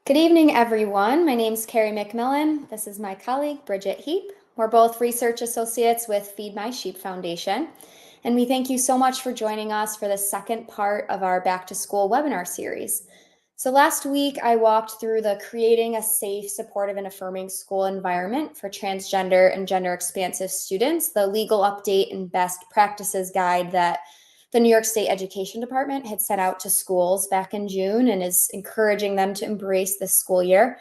Good evening, everyone. My name's Carrie McMillan. This is my colleague, Bridget Heap. We're both research associates with Feed My Sheep Foundation. And we thank you so much for joining us for the second part of our Back to School webinar series. So last week, I walked through the Creating a Safe, Supportive, and Affirming School Environment for Transgender and Gender Expansive Students, the legal update and best practices guide that the New York State Education Department had sent out to schools back in June and is encouraging them to embrace this school year.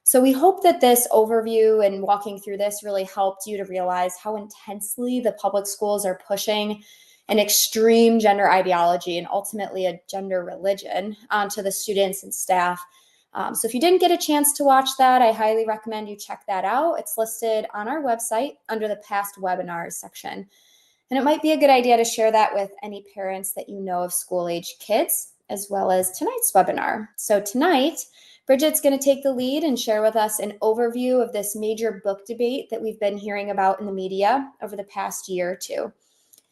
So we hope that this overview and walking through this really helped you to realize how intensely the public schools are pushing an extreme gender ideology and ultimately a gender religion onto the students and staff. So if you didn't get a chance to watch that, I highly recommend you check that out. It's listed on our website under the past webinars section. And it might be a good idea to share that with any parents that you know of school-age kids, as well as tonight's webinar. So tonight, Bridget's going to take the lead and share with us an overview of this major book debate that we've been hearing about in the media over the past year or two.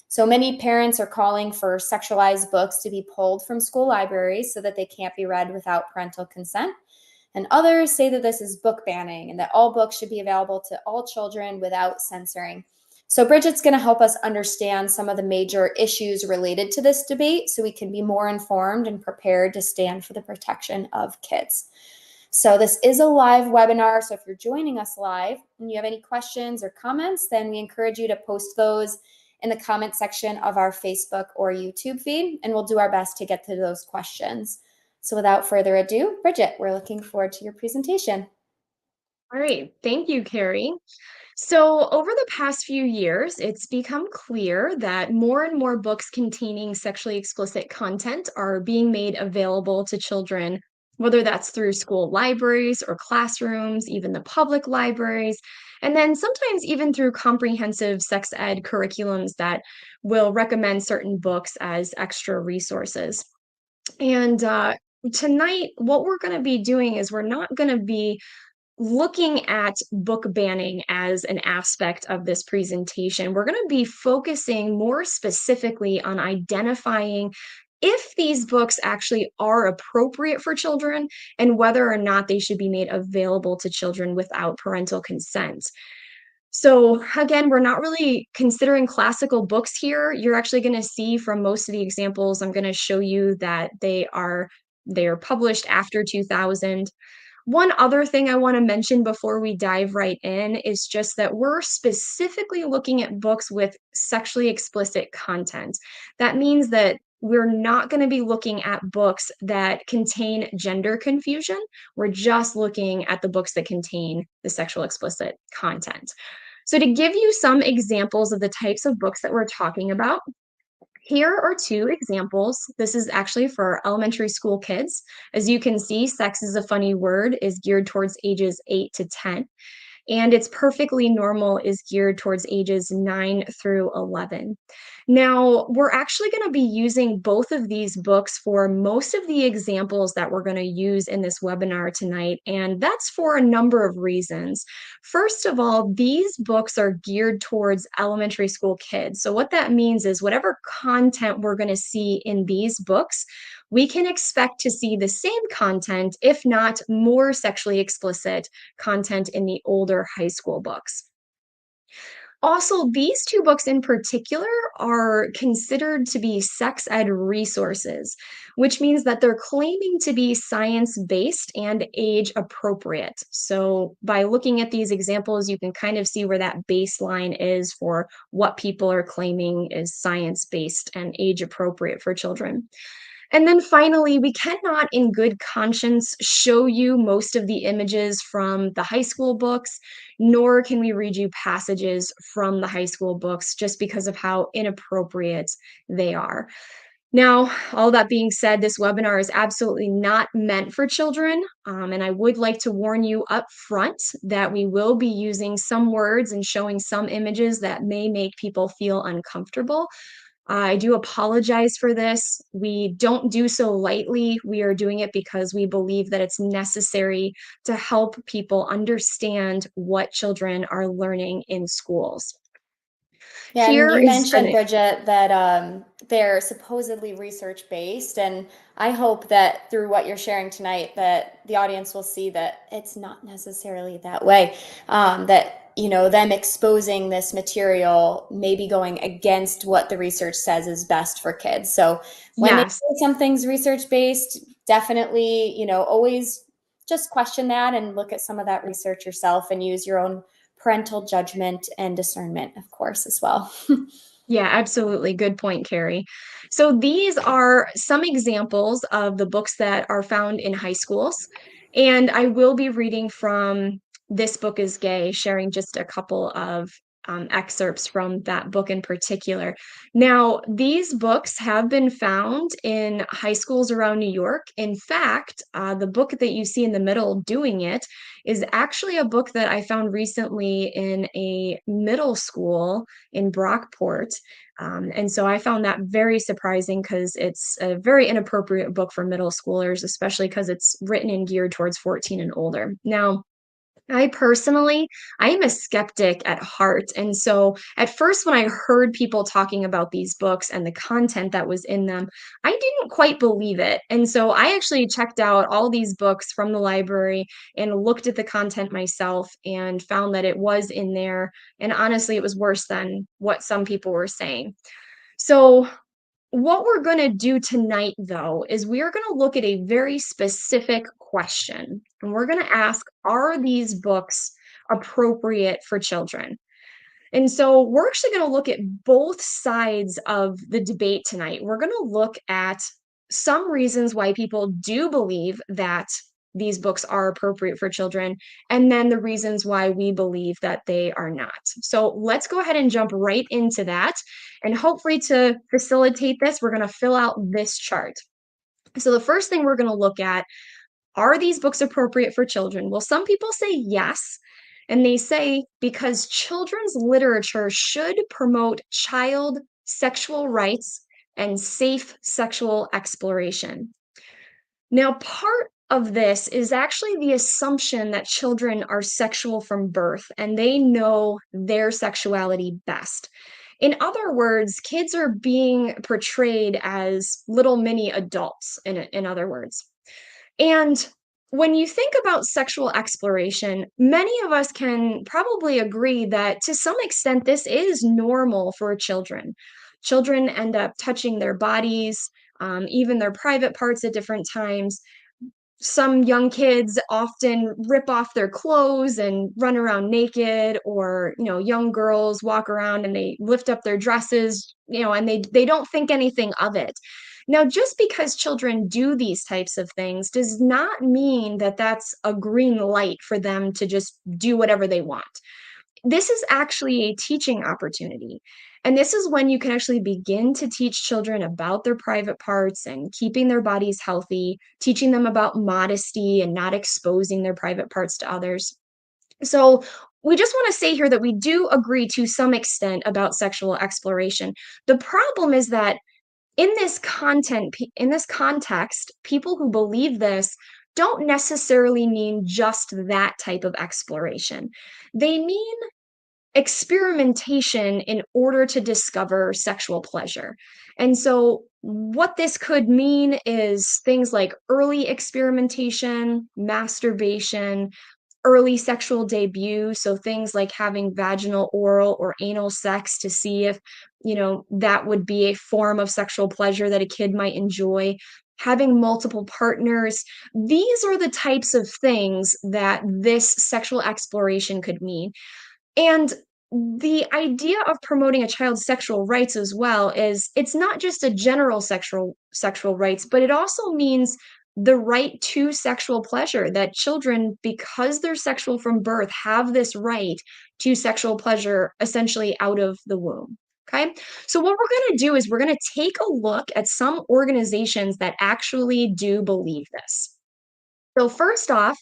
So many parents are calling for sexualized books to be pulled from school libraries so that they can't be read without parental consent. And others say that this is book banning and that all books should be available to all children without censoring. So Bridget's going to help us understand some of the major issues related to this debate so we can be more informed and prepared to stand for the protection of kids. So this is a live webinar. So if you're joining us live and you have any questions or comments, then we encourage you to post those in the comment section of our Facebook or YouTube feed, and we'll do our best to get to those questions. So without further ado, Bridget, we're looking forward to your presentation. All right, thank you, Carrie. So, over the past few years, it's become clear that more and more books containing sexually explicit content are being made available to children, whether that's through school libraries or classrooms, even the public libraries, and then sometimes even through comprehensive sex ed curriculums that will recommend certain books as extra resources. And tonight, what we're going to be doing is we're not going to be looking at book banning as an aspect of this presentation. We're going to be focusing more specifically on identifying if these books actually are appropriate for children and whether or not they should be made available to children without parental consent. So, again, we're not really considering classical books here. You're actually going to see from most of the examples I'm going to show you that they are published after 2000. One other thing I want to mention before we dive right in is just that we're specifically looking at books with sexually explicit content. That means that we're not going to be looking at books that contain gender confusion. We're just looking at the books that contain the sexual explicit content. So, to give you some examples of the types of books that we're talking about, here are two examples. This is actually for elementary school kids. As you can see, Sex is a Funny Word is geared towards ages 8 to 10, and It's Perfectly Normal is geared towards ages 9 through 11. Now, we're actually going to be using both of these books for most of the examples that we're going to use in this webinar tonight, and that's for a number of reasons. First of all, these books are geared towards elementary school kids. So, what that means is whatever content we're going to see in these books, we can expect to see the same content, if not more sexually explicit content in the older high school books. Also, these two books in particular are considered to be sex ed resources, which means that they're claiming to be science based and age appropriate. So, by looking at these examples, you can kind of see where that baseline is for what people are claiming is science based and age appropriate for children. And then finally, we cannot, in good conscience, show you most of the images from the high school books, nor can we read you passages from the high school books just because of how inappropriate they are. Now, all that being said, this webinar is absolutely not meant for children, and I would like to warn you up front that we will be using some words and showing some images that may make people feel uncomfortable. I do apologize for this. We don't do so lightly. We are doing it because we believe that it's necessary to help people understand what children are learning in schools. Yeah, and Here you is mentioned, an Bridget, that they're supposedly research based, and I hope that through what you're sharing tonight, that the audience will see that it's not necessarily that way. That them exposing this material may be going against what the research says is best for kids. So when they yes. say something's research based, definitely always just question that and look at some of that research yourself and use your own parental judgment and discernment, of course, as well. Yeah, absolutely. Good point, Carrie. So these are some examples of the books that are found in high schools. And I will be reading from This Book is Gay, sharing just a couple of excerpts from that book in particular. Now, these books have been found in high schools around New York. In fact, the book that you see in the middle doing it is actually a book that I found recently in a middle school in Brockport. And so I found that very surprising because it's a very inappropriate book for middle schoolers, especially because it's written and geared towards 14 and older. Now, I personally, I am a skeptic at heart. And so at first, when I heard people talking about these books and the content that was in them, I didn't quite believe it. And so I actually checked out all these books from the library and looked at the content myself and found that it was in there. And honestly, it was worse than what some people were saying. So what we're going to do tonight, though, is we are going to look at a very specific question. And we're going to ask, are these books appropriate for children? And so we're actually going to look at both sides of the debate tonight. We're going to look at some reasons why people do believe that these books are appropriate for children, and then the reasons why we believe that they are not. So let's go ahead and jump right into that. And hopefully, to facilitate this, we're going to fill out this chart. So the first thing we're going to look at, are these books appropriate for children? Well, some people say yes. And they say because children's literature should promote child sexual rights and safe sexual exploration. Now, part of this is actually the assumption that children are sexual from birth and they know their sexuality best. In other words, kids are being portrayed as little mini adults, in other words. And when you think about sexual exploration, many of us can probably agree that to some extent this is normal for children. Children end up touching their bodies, even their private parts at different times. Some young kids often rip off their clothes and run around naked, or young girls walk around and they lift up their dresses, and they don't think anything of it. Now, just because children do these types of things does not mean that that's a green light for them to just do whatever they want. This is actually a teaching opportunity. And this is when you can actually begin to teach children about their private parts and keeping their bodies healthy, teaching them about modesty and not exposing their private parts to others. So, we just want to say here that we do agree to some extent about sexual exploration. The problem is that in this context, people who believe this don't necessarily mean just that type of exploration. They mean experimentation in order to discover sexual pleasure. And so, what this could mean is things like early experimentation, masturbation, early sexual debut. So, things like having vaginal, oral, or anal sex to see if, that would be a form of sexual pleasure that a kid might enjoy. Having multiple partners. These are the types of things that this sexual exploration could mean. And the idea of promoting a child's sexual rights as well is it's not just a general sexual rights, but it also means the right to sexual pleasure, that children, because they're sexual from birth, have this right to sexual pleasure essentially out of the womb. Okay. So, what we're going to do is we're going to take a look at some organizations that actually do believe this. So, first off,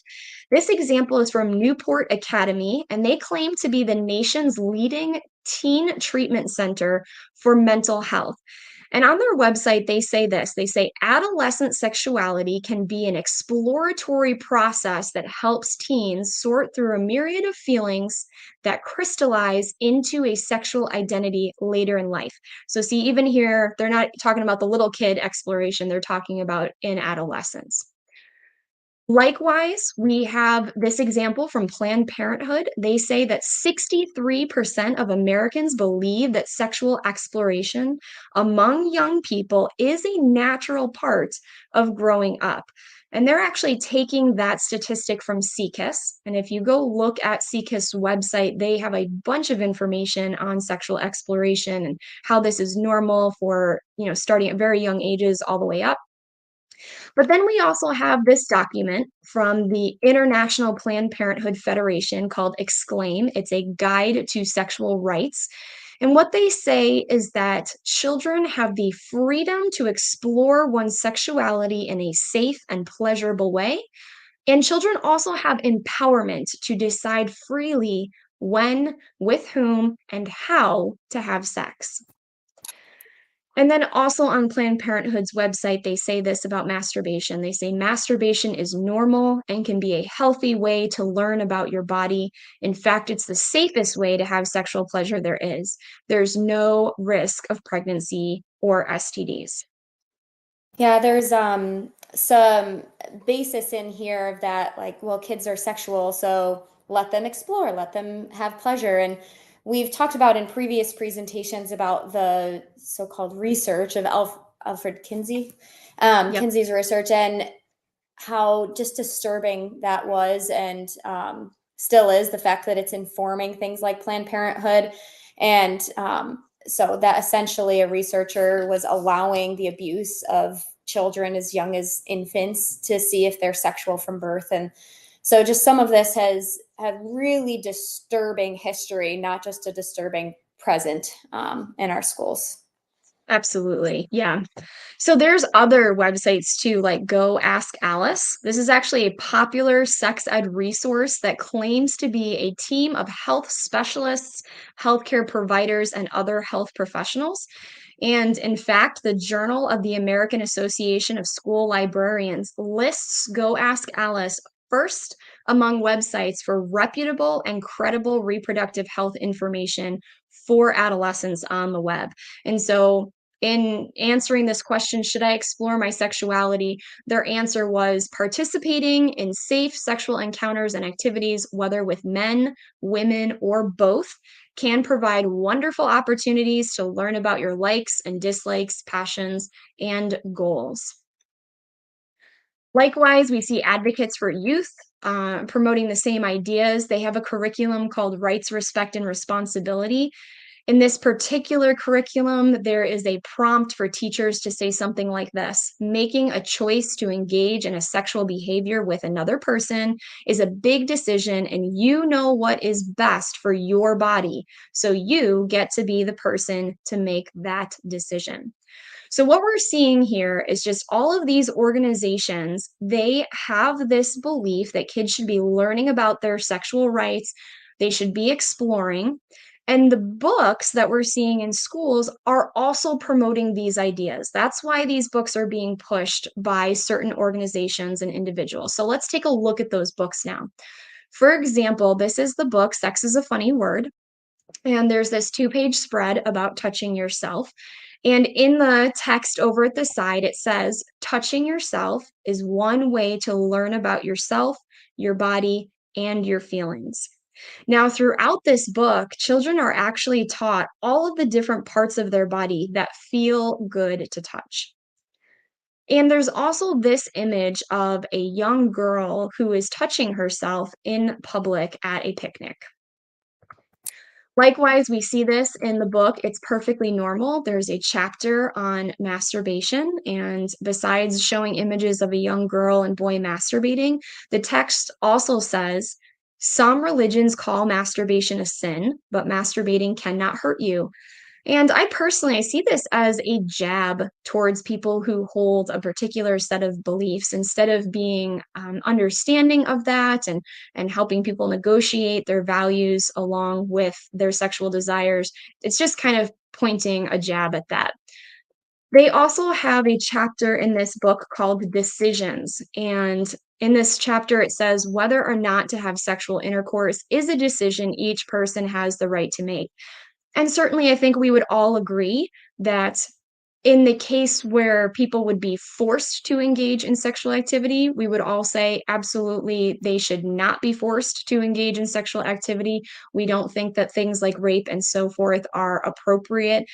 this example is from Newport Academy, and they claim to be the nation's leading teen treatment center for mental health. And on their website, they say this, they say adolescent sexuality can be an exploratory process that helps teens sort through a myriad of feelings that crystallize into a sexual identity later in life. So see, even here, they're not talking about the little kid exploration, they're talking about in adolescence. Likewise, we have this example from Planned Parenthood. They say that 63% of Americans believe that sexual exploration among young people is a natural part of growing up. And they're actually taking that statistic from CCIS. And if you go look at CCIS website, they have a bunch of information on sexual exploration and how this is normal for, starting at very young ages all the way up. But then we also have this document from the International Planned Parenthood Federation called Exclaim. It's a guide to sexual rights. And what they say is that children have the freedom to explore one's sexuality in a safe and pleasurable way. And children also have empowerment to decide freely when, with whom, and how to have sex. And then also on Planned Parenthood's website, they say this about masturbation. They say masturbation is normal and can be a healthy way to learn about your body. In fact, it's the safest way to have sexual pleasure there is. There's no risk of pregnancy or STDs. Yeah, there's some basis in here of that, like, well, kids are sexual, so let them explore, let them have pleasure. And we've talked about in previous presentations about the so-called research of Alfred Kinsey, Yep. Kinsey's research, and how just disturbing that was, and still is, the fact that it's informing things like Planned Parenthood. And so that essentially a researcher was allowing the abuse of children as young as infants to see if they're sexual from birth. And so just some of this has had really disturbing history, not just a disturbing present in our schools. Absolutely. Yeah. So there's other websites too, like Go Ask Alice. This is actually a popular sex ed resource that claims to be a team of health specialists, healthcare providers, and other health professionals. And in fact, the Journal of the American Association of School Librarians lists Go Ask Alice first among websites for reputable and credible reproductive health information for adolescents on the web. And so in answering this question, should I explore my sexuality? Their answer was participating in safe sexual encounters and activities, whether with men, women, or both, can provide wonderful opportunities to learn about your likes and dislikes, passions, and goals. Likewise, we see advocates for youth promoting the same ideas. They have a curriculum called Rights, Respect, and Responsibility. In this particular curriculum, there is a prompt for teachers to say something like this: making a choice to engage in a sexual behavior with another person is a big decision, and you know what is best for your body. So you get to be the person to make that decision. So what we're seeing here is just all of these organizations, they have this belief that kids should be learning about their sexual rights, they should be exploring. And the books that we're seeing in schools are also promoting these ideas. That's why these books are being pushed by certain organizations and individuals. So let's take a look at those books now. For example, this is the book Sex is a Funny Word. And there's this 2-page spread about touching yourself. And in the text over at the side, it says, touching yourself is one way to learn about yourself, your body, and your feelings. Now, throughout this book, children are actually taught all of the different parts of their body that feel good to touch. And there's also this image of a young girl who is touching herself in public at a picnic. Likewise, we see this in the book, It's Perfectly Normal. There's a chapter on masturbation, and besides showing images of a young girl and boy masturbating, the text also says, some religions call masturbation a sin, but masturbating cannot hurt you. And I see this as a jab towards people who hold a particular set of beliefs instead of being understanding of that and helping people negotiate their values along with their sexual desires. It's just kind of pointing a jab at that. They also have a chapter in this book called Decisions. And in this chapter, it says whether or not to have sexual intercourse is a decision each person has the right to make. And certainly, I think we would all agree that in the case where people would be forced to engage in sexual activity, we would all say absolutely they should not be forced to engage in sexual activity. We don't think that things like rape and so forth are appropriate.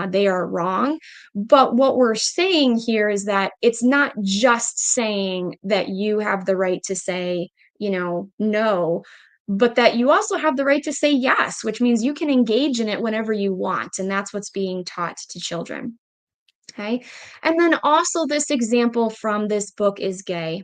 They are wrong. But what we're saying here is that it's not just saying that you have the right to say, no, but that you also have the right to say yes, which means you can engage in it whenever you want. And that's what's being taught to children. Okay. And then also, this example from this book is gay.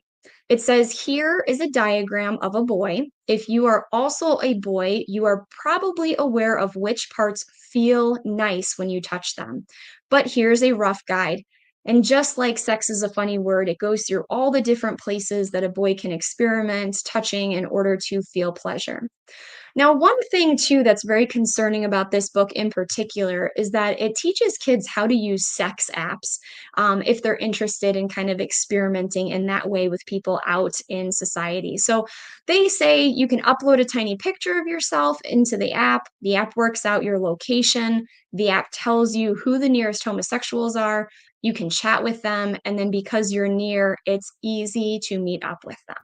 It says, here is a diagram of a boy. If you are also a boy, you are probably aware of which parts feel nice when you touch them. But here's a rough guide. And just like sex is a funny word, it goes through all the different places that a boy can experiment touching in order to feel pleasure. Now, one thing too that's very concerning about this book in particular is that it teaches kids how to use sex apps if they're interested in kind of experimenting in that way with people out in society. So they say you can upload a tiny picture of yourself into the app. The app works out your location. The app tells you who the nearest homosexuals are. You can chat with them. And then because you're near, it's easy to meet up with them.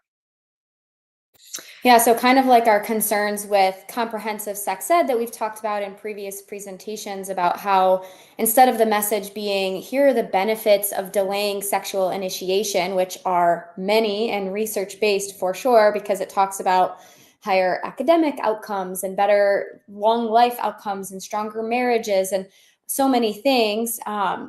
Yeah, so kind of like our concerns with comprehensive sex ed that we've talked about in previous presentations about how instead of the message being, here are the benefits of delaying sexual initiation, which are many and research based for sure, because it talks about higher academic outcomes and better long life outcomes and stronger marriages and so many things,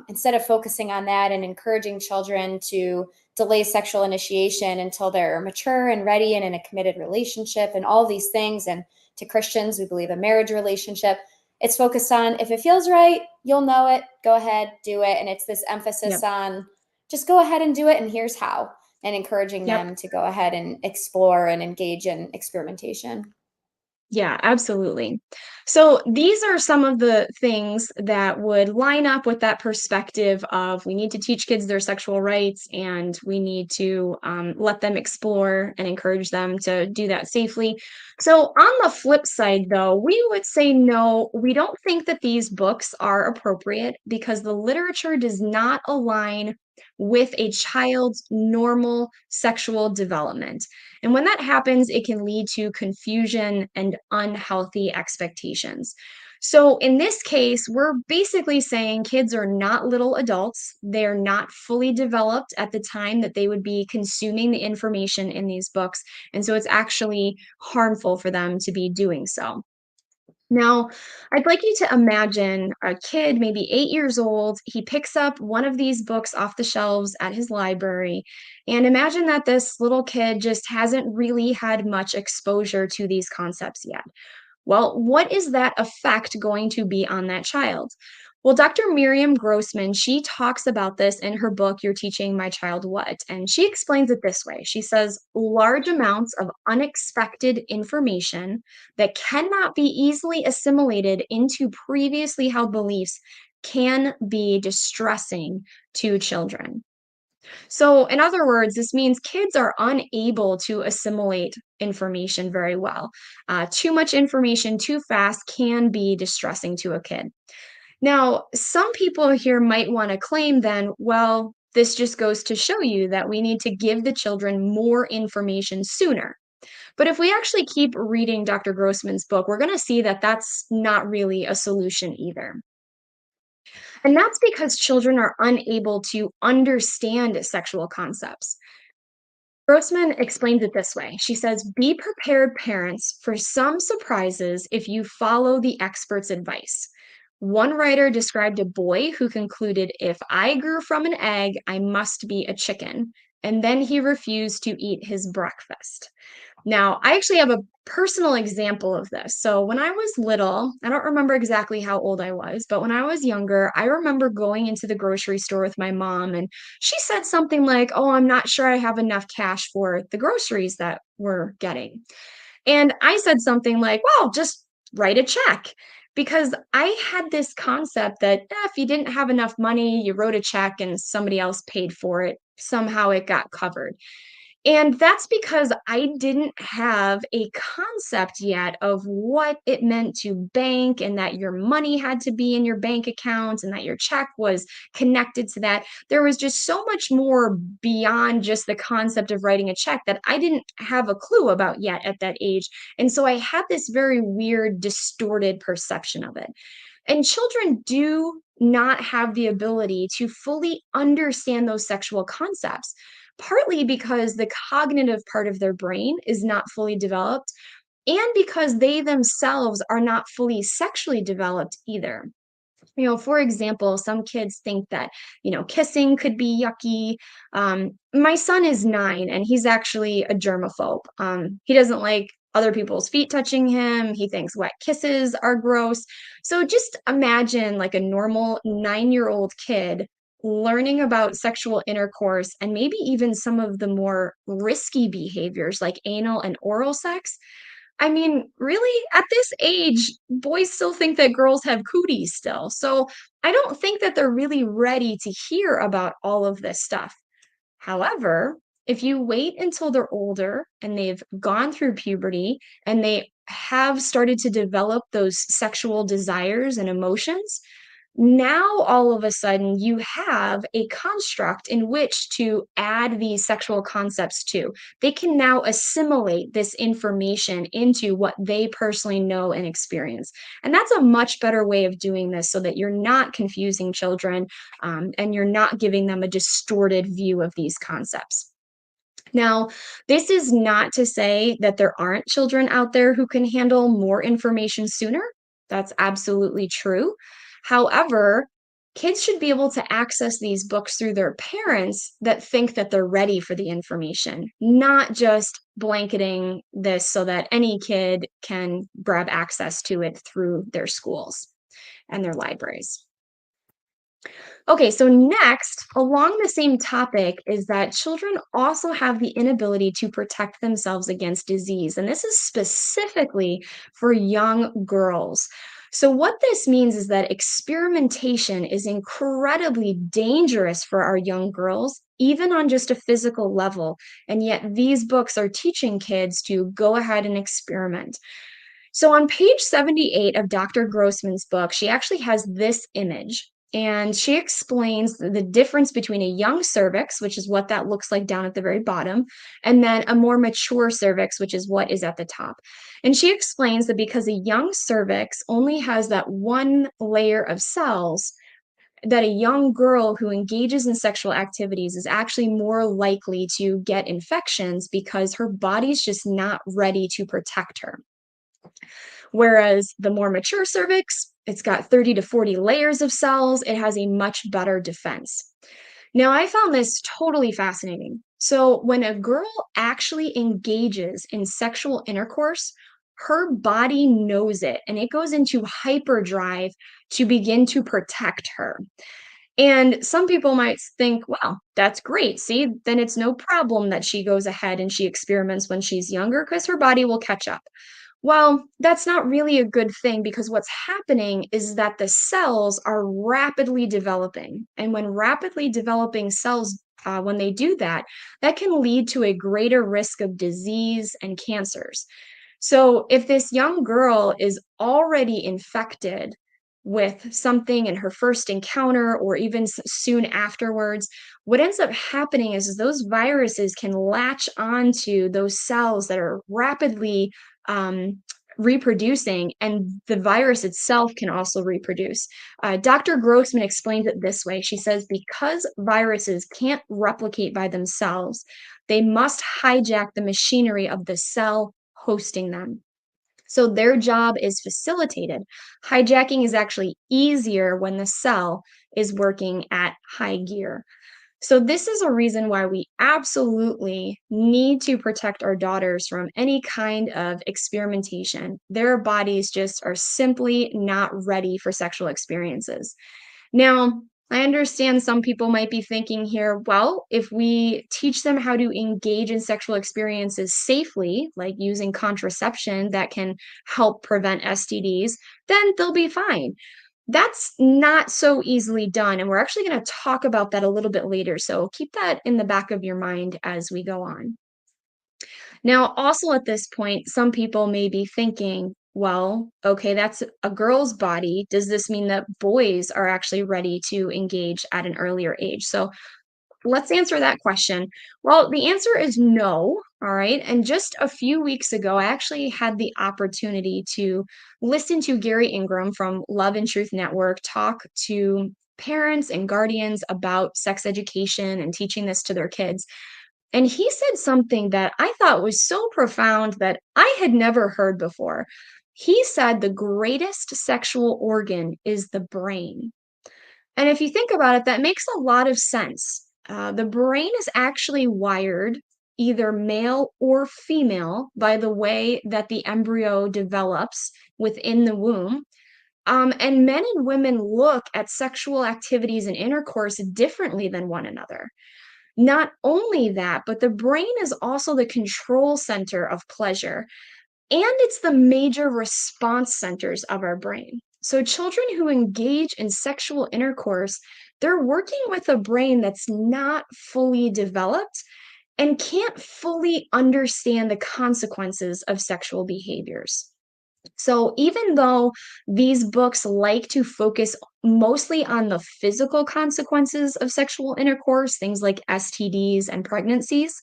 instead of focusing on that and encouraging children to delay sexual initiation until they're mature and ready and in a committed relationship and all these things. And to Christians, we believe a marriage relationship. It's focused on if it feels right, you'll know it, go ahead, do it. And it's this emphasis Yep. on just go ahead and do it. And here's how, and encouraging Yep. them to go ahead and explore and engage in experimentation. Yeah, absolutely. So these are some of the things that would line up with that perspective of we need to teach kids their sexual rights and we need to let them explore and encourage them to do that safely. So on the flip side, though, we would say no, we don't think that these books are appropriate because the literature does not align with a child's normal sexual development. And when that happens, it can lead to confusion and unhealthy expectations. So, in this case, we're basically saying kids are not little adults. They're not fully developed at the time that they would be consuming the information in these books. And so, it's actually harmful for them to be doing so. Now, I'd like you to imagine a kid, maybe 8 years old. He picks up one of these books off the shelves at his library. And imagine that this little kid just hasn't really had much exposure to these concepts yet. Well, what is that effect going to be on that child? Well, Dr. Miriam Grossman, she talks about this in her book, You're Teaching My Child What? And she explains it this way. She says, large amounts of unexpected information that cannot be easily assimilated into previously held beliefs can be distressing to children. So, in other words, this means kids are unable to assimilate information very well. Too much information too fast can be distressing to a kid. Now, some people here might want to claim then, well, this just goes to show you that we need to give the children more information sooner. But if we actually keep reading Dr. Grossman's book, we're going to see that that's not really a solution either. And that's because children are unable to understand sexual concepts. Grossman explains it this way. She says, be prepared, parents, for some surprises if you follow the expert's advice. One writer described a boy who concluded, if I grew from an egg, I must be a chicken. And then he refused to eat his breakfast. Now, I actually have a personal example of this. So, when I was little, I don't remember exactly how old I was, but when I was younger, I remember going into the grocery store with my mom, and she said something like, oh, I'm not sure I have enough cash for the groceries that we're getting. And I said something like, well, just write a check. because I had this concept that if you didn't have enough money, you wrote a check and somebody else paid for it. Somehow it got covered. And that's because I didn't have a concept yet of what it meant to bank and that your money had to be in your bank account and that your check was connected to that. There was just so much more beyond just the concept of writing a check that I didn't have a clue about yet at that age. And so I had this very weird, distorted perception of it. And children do not have the ability to fully understand those sexual concepts, partly because the cognitive part of their brain is not fully developed, and because they themselves are not fully sexually developed either. For example, some kids think that, kissing could be yucky. My son is 9 and he's actually a germaphobe. He doesn't like other people's feet touching him. He thinks wet kisses are gross. So just imagine like a normal 9-year-old kid learning about sexual intercourse and maybe even some of the more risky behaviors like anal and oral sex. I mean, really, at this age, boys still think that girls have cooties still. So I don't think that they're really ready to hear about all of this stuff. However, if you wait until they're older and they've gone through puberty and they have started to develop those sexual desires and emotions, now all of a sudden you have a construct in which to add these sexual concepts to. They can now assimilate this information into what they personally know and experience. And that's a much better way of doing this so that you're not confusing children, and you're not giving them a distorted view of these concepts. Now, this is not to say that there aren't children out there who can handle more information sooner. That's absolutely true. However, kids should be able to access these books through their parents that think that they're ready for the information, not just blanketing this so that any kid can grab access to it through their schools and their libraries. Okay, so next, along the same topic, is that children also have the inability to protect themselves against disease. And this is specifically for young girls. So, what this means is that experimentation is incredibly dangerous for our young girls, even on just a physical level. And yet, these books are teaching kids to go ahead and experiment. So on page 78 of Dr. Grossman's book, she actually has this image. And she explains the difference between a young cervix, which is what that looks like down at the very bottom, and then a more mature cervix, which is what is at the top. And she explains that because a young cervix only has that one layer of cells, that a young girl who engages in sexual activities is actually more likely to get infections because her body's just not ready to protect her. Whereas the more mature cervix, it's got 30 to 40 layers of cells. It has a much better defense. Now, I found this totally fascinating. So, when a girl actually engages in sexual intercourse, her body knows it and it goes into hyperdrive to begin to protect her. And some people might think, well, that's great. See, then it's no problem that she goes ahead and she experiments when she's younger because her body will catch up. Well, that's not really a good thing because what's happening is that the cells are rapidly developing. And when rapidly developing cells, when they do that, that can lead to a greater risk of disease and cancers. So if this young girl is already infected with something in her first encounter or even soon afterwards, what ends up happening is those viruses can latch onto those cells that are rapidly um, reproducing, and the virus itself can also reproduce. Dr. Grossman explains it this way. She says, because viruses can't replicate by themselves, they must hijack the machinery of the cell hosting them. So their job is facilitated. Hijacking is actually easier when the cell is working at high gear. So, this is a reason why we absolutely need to protect our daughters from any kind of experimentation. Their bodies just are simply not ready for sexual experiences. Now, I understand some people might be thinking here, well, if we teach them how to engage in sexual experiences safely, like using contraception that can help prevent STDs, then they'll be fine. That's not so easily done. And we're actually going to talk about that a little bit later. So keep that in the back of your mind as we go on. Now, also at this point, some people may be thinking, well, okay, that's a girl's body. Does this mean that boys are actually ready to engage at an earlier age? So let's answer that question. Well, the answer is no. All right. And just a few weeks ago, I actually had the opportunity to listen to Gary Ingram from Love and Truth Network talk to parents and guardians about sex education and teaching this to their kids. And he said something that I thought was so profound that I had never heard before. He said the greatest sexual organ is the brain. And if you think about it, that makes a lot of sense. The brain is actually wired either male or female by the way that the embryo develops within the womb. And men and women look at sexual activities and intercourse differently than one another. Not only that, but the brain is also the control center of pleasure, and it's the major response centers of our brain. So, children who engage in sexual intercourse, they're working with a brain that's not fully developed and can't fully understand the consequences of sexual behaviors. So, even though these books like to focus mostly on the physical consequences of sexual intercourse, things like STDs and pregnancies,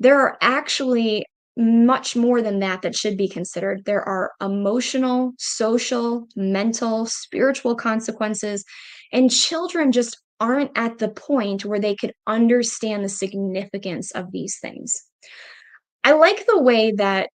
there are actually much more than that that should be considered. There are emotional, social, mental, spiritual consequences, and children just aren't at the point where they could understand the significance of these things. I like the way that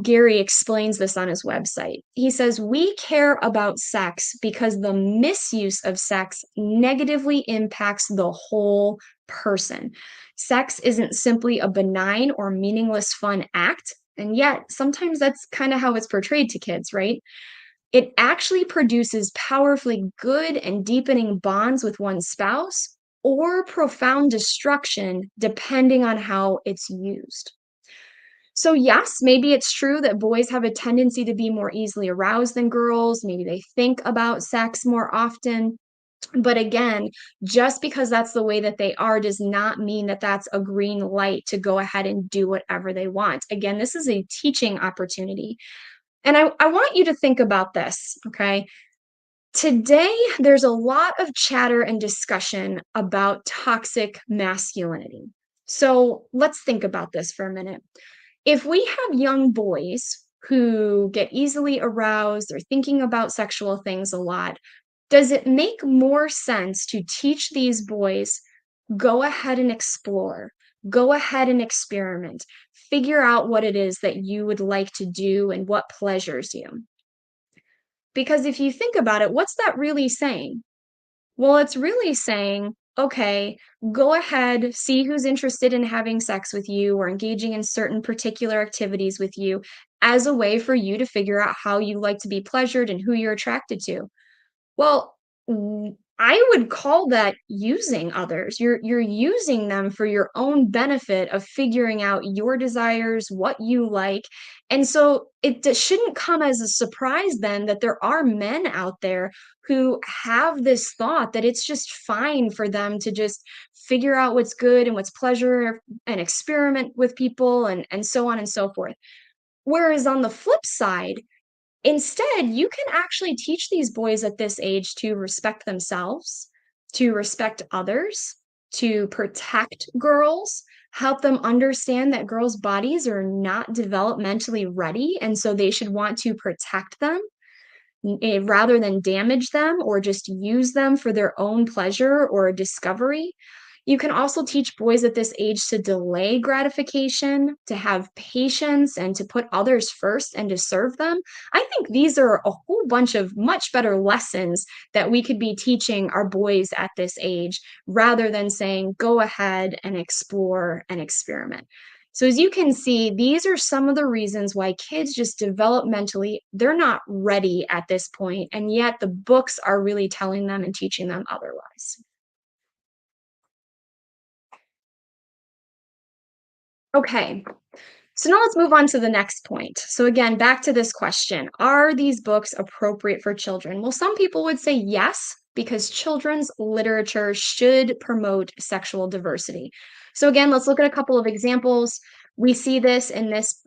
Gary explains this on his website. He says, we care about sex because the misuse of sex negatively impacts the whole person. Sex isn't simply a benign or meaningless fun act. And yet, sometimes that's kind of how it's portrayed to kids, right? It actually produces powerfully good and deepening bonds with one's spouse or profound destruction depending on how it's used. So, yes, maybe it's true that boys have a tendency to be more easily aroused than girls. Maybe they think about sex more often. But again, just because that's the way that they are does not mean that that's a green light to go ahead and do whatever they want. Again, this is a teaching opportunity. And I want you to think about this, okay? Today, there's a lot of chatter and discussion about toxic masculinity. So let's think about this for a minute. If we have young boys who get easily aroused, they're thinking about sexual things a lot, does it make more sense to teach these boys, go ahead and explore, go ahead and experiment, figure out what it is that you would like to do and what pleasures you? Because if you think about it, what's that really saying? Well, it's really saying, okay, go ahead, see who's interested in having sex with you or engaging in certain particular activities with you as a way for you to figure out how you like to be pleasured and who you're attracted to. Well, I would call that using others. You're using them for your own benefit of figuring out your desires, what you like. And so shouldn't come as a surprise then that there are men out there who have this thought that it's just fine for them to just figure out what's good and what's pleasure and experiment with people and so on and so forth. Whereas on the flip side, instead, you can actually teach these boys at this age to respect themselves, to respect others, to protect girls, help them understand that girls' bodies are not developmentally ready, and so they should want to protect them rather than damage them or just use them for their own pleasure or discovery. You can also teach boys at this age to delay gratification, to have patience, and to put others first and to serve them. I think these are a whole bunch of much better lessons that we could be teaching our boys at this age rather than saying, go ahead and explore and experiment. So as you can see, these are some of the reasons why kids just developmentally, they're not ready at this point, and yet the books are really telling them and teaching them otherwise. Okay, so now let's move on to the next point. So again, back to this question, are these books appropriate for children? Well, some people would say yes, because children's literature should promote sexual diversity. So again, let's look at a couple of examples. We see this in this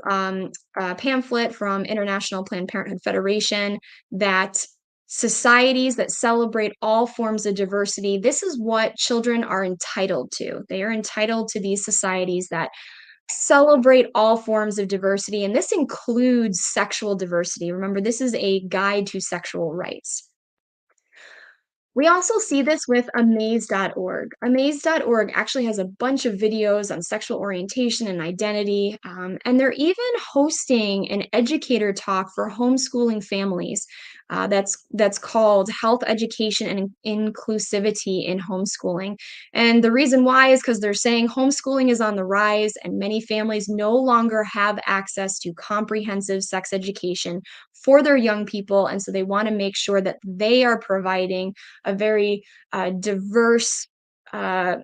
pamphlet from International Planned Parenthood Federation that societies that celebrate all forms of diversity, this is what children are entitled to. They are entitled to these societies that celebrate all forms of diversity, and this includes sexual diversity. Remember, this is a guide to sexual rights. We also see this with amaze.org. Amaze.org actually has a bunch of videos on sexual orientation and identity, and they're even hosting an educator talk for homeschooling families. That's called Health Education and Inclusivity in Homeschooling. And the reason why is because they're saying homeschooling is on the rise, and many families no longer have access to comprehensive sex education for their young people, and so they want to make sure that they are providing a very diverse uh,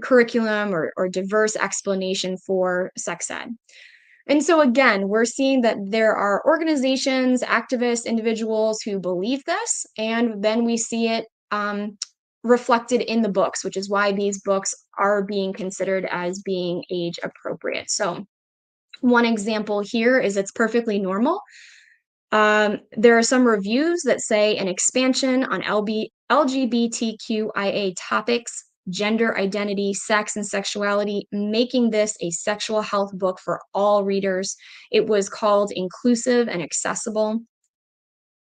curriculum or diverse explanation for sex ed. And so, again, we're seeing that there are organizations, activists, individuals who believe this, and then we see it reflected in the books, which is why these books are being considered as being age appropriate. So, one example here is it's perfectly normal. There are some reviews that say an expansion on LGBTQIA topics, gender identity, sex, and sexuality, making this a sexual health book for all readers. It was called inclusive and accessible.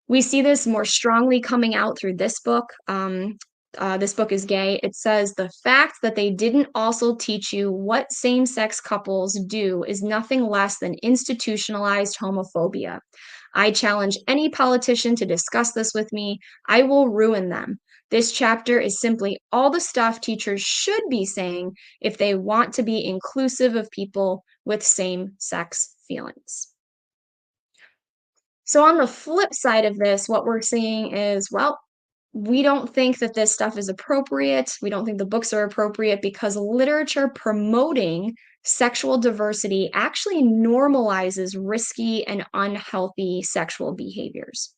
We see this more strongly coming out through this book. This book is gay. It says the fact that they didn't also teach you what same sex couples do is nothing less than institutionalized homophobia. I challenge any politician to discuss this with me. I will ruin them. This chapter is simply all the stuff teachers should be saying if they want to be inclusive of people with same sex feelings. So, on the flip side of this, what we're seeing is, well, we don't think that this stuff is appropriate. We don't think the books are appropriate because literature promoting sexual diversity actually normalizes risky and unhealthy sexual behaviors.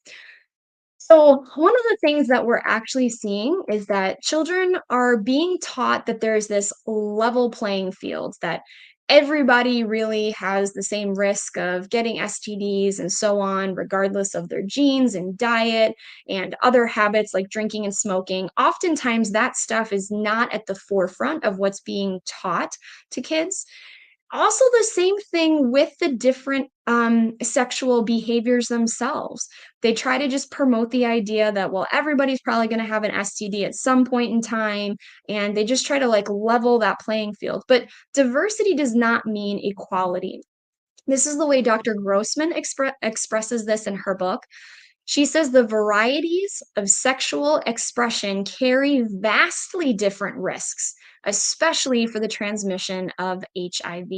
So, one of the things that we're actually seeing is that children are being taught that there's this level playing field, that everybody really has the same risk of getting STDs and so on, regardless of their genes and diet and other habits like drinking and smoking. Oftentimes, that stuff is not at the forefront of what's being taught to kids. Also, the same thing with the different sexual behaviors themselves. They try to just promote the idea that, well, everybody's probably going to have an STD at some point in time, and they just try to like level that playing field. But diversity does not mean equality. This is the way Dr. Grossman expresses this in her book. She says the varieties of sexual expression carry vastly different risks, especially for the transmission of HIV.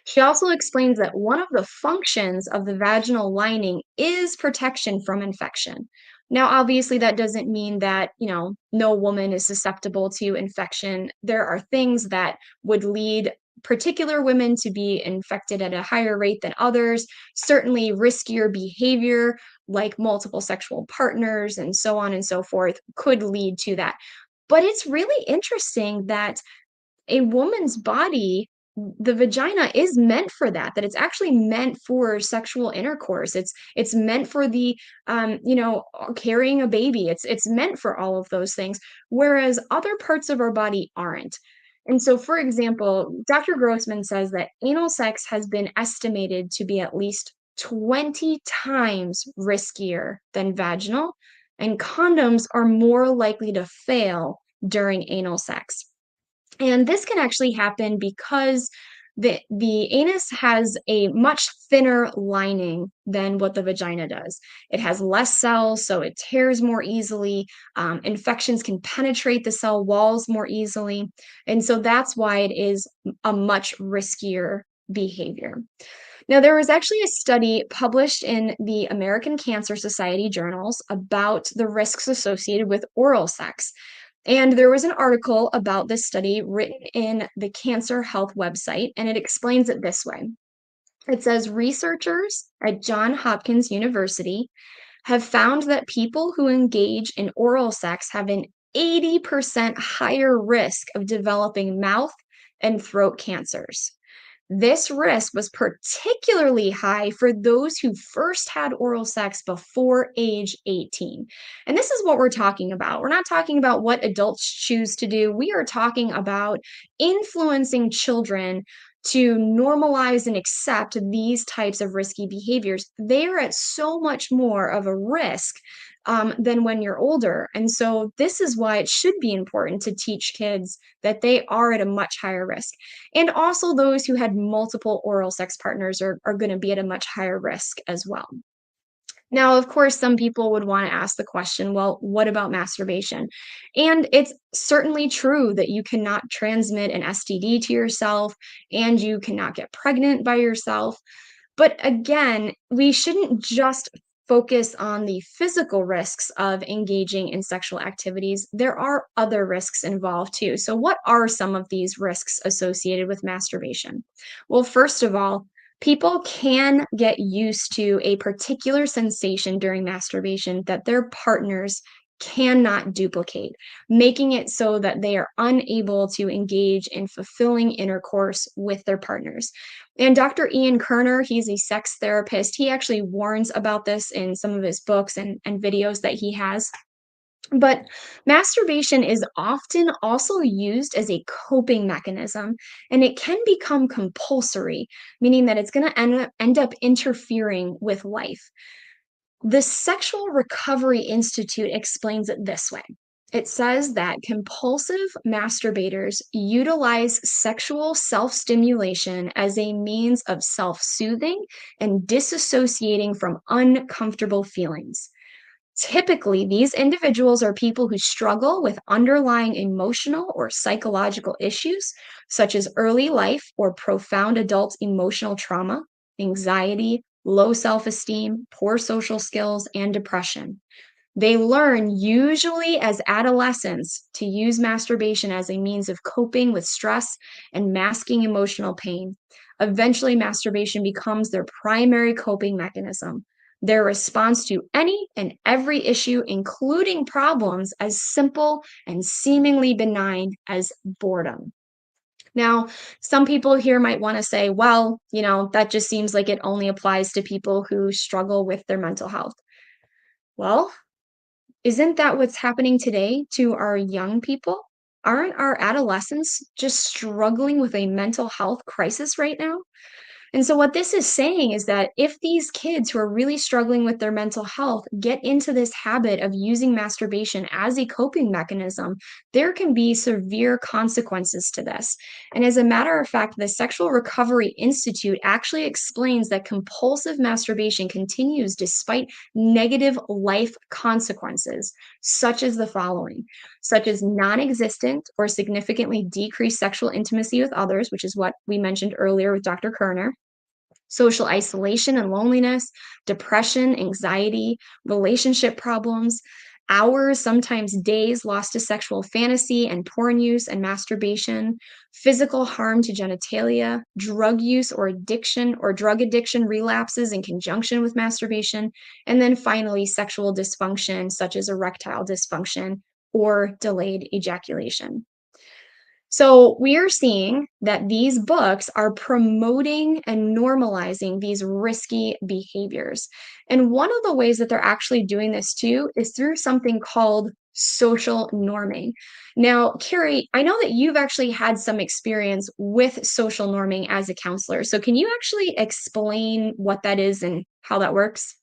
She also explains that one of the functions of the vaginal lining is protection from infection. Now, obviously, that doesn't mean that, no woman is susceptible to infection. There are things that would lead particular women to be infected at a higher rate than others. Certainly, riskier behavior like multiple sexual partners and so on and so forth could lead to that. But it's really interesting that a woman's body, the vagina is meant for that it's actually meant for sexual intercourse. It's meant for the carrying a baby. It's meant for all of those things, whereas other parts of our body aren't. And so, for example, Dr. Grossman says that anal sex has been estimated to be at least 20 times riskier than vaginal, and condoms are more likely to fail during anal sex. And this can actually happen because The anus has a much thinner lining than what the vagina does. It has less cells, so it tears more easily. Infections can penetrate the cell walls more easily. And so that's why it is a much riskier behavior. Now, there was actually a study published in the American Cancer Society journals about the risks associated with oral sex. And there was an article about this study written in the Cancer Health website, and it explains it this way. It says researchers at Johns Hopkins University have found that people who engage in oral sex have an 80% higher risk of developing mouth and throat cancers. This risk was particularly high for those who first had oral sex before age 18. And this is what we're talking about. We're not talking about what adults choose to do. We are talking about influencing children to normalize and accept these types of risky behaviors. They are at so much more of a risk than when you're older. And so, this is why it should be important to teach kids that they are at a much higher risk. And also, those who had multiple oral sex partners are going to be at a much higher risk as well. Now, of course, some people would want to ask the question, well, what about masturbation? And it's certainly true that you cannot transmit an STD to yourself and you cannot get pregnant by yourself. But again, we shouldn't just focus on the physical risks of engaging in sexual activities. There are other risks involved too. So, what are some of these risks associated with masturbation? Well, first of all, people can get used to a particular sensation during masturbation that their partners cannot duplicate, making it so that they are unable to engage in fulfilling intercourse with their partners. And Dr. Ian Kerner, he's a sex therapist. He actually warns about this in some of his books and videos that he has. But masturbation is often also used as a coping mechanism, and it can become compulsory, meaning that it's going to end up interfering with life. The Sexual Recovery Institute explains it this way. It says that compulsive masturbators utilize sexual self stimulation as a means of self soothing and disassociating from uncomfortable feelings. Typically, these individuals are people who struggle with underlying emotional or psychological issues, such as early life or profound adult emotional trauma, anxiety, low self esteem, poor social skills, and depression. They learn, usually as adolescents, to use masturbation as a means of coping with stress and masking emotional pain. Eventually, masturbation becomes their primary coping mechanism, their response to any and every issue, including problems as simple and seemingly benign as boredom. Now, some people here might want to say, well, that just seems like it only applies to people who struggle with their mental health. Well, isn't that what's happening today to our young people? Aren't our adolescents just struggling with a mental health crisis right now? And so, what this is saying is that if these kids who are really struggling with their mental health get into this habit of using masturbation as a coping mechanism, there can be severe consequences to this. And as a matter of fact, the Sexual Recovery Institute actually explains that compulsive masturbation continues despite negative life consequences, such as the following, such as non existent or significantly decreased sexual intimacy with others, which is what we mentioned earlier with Dr. Kerner, social isolation and loneliness, depression, anxiety, relationship problems, hours, sometimes days lost to sexual fantasy and porn use and masturbation, physical harm to genitalia, drug use or drug addiction relapses in conjunction with masturbation, and then finally, sexual dysfunction such as erectile dysfunction or delayed ejaculation. So we are seeing that these books are promoting and normalizing these risky behaviors. And one of the ways that they're actually doing this too is through something called social norming. Now, Carrie, I know that you've actually had some experience with social norming as a counselor. So can you actually explain what that is and how that works?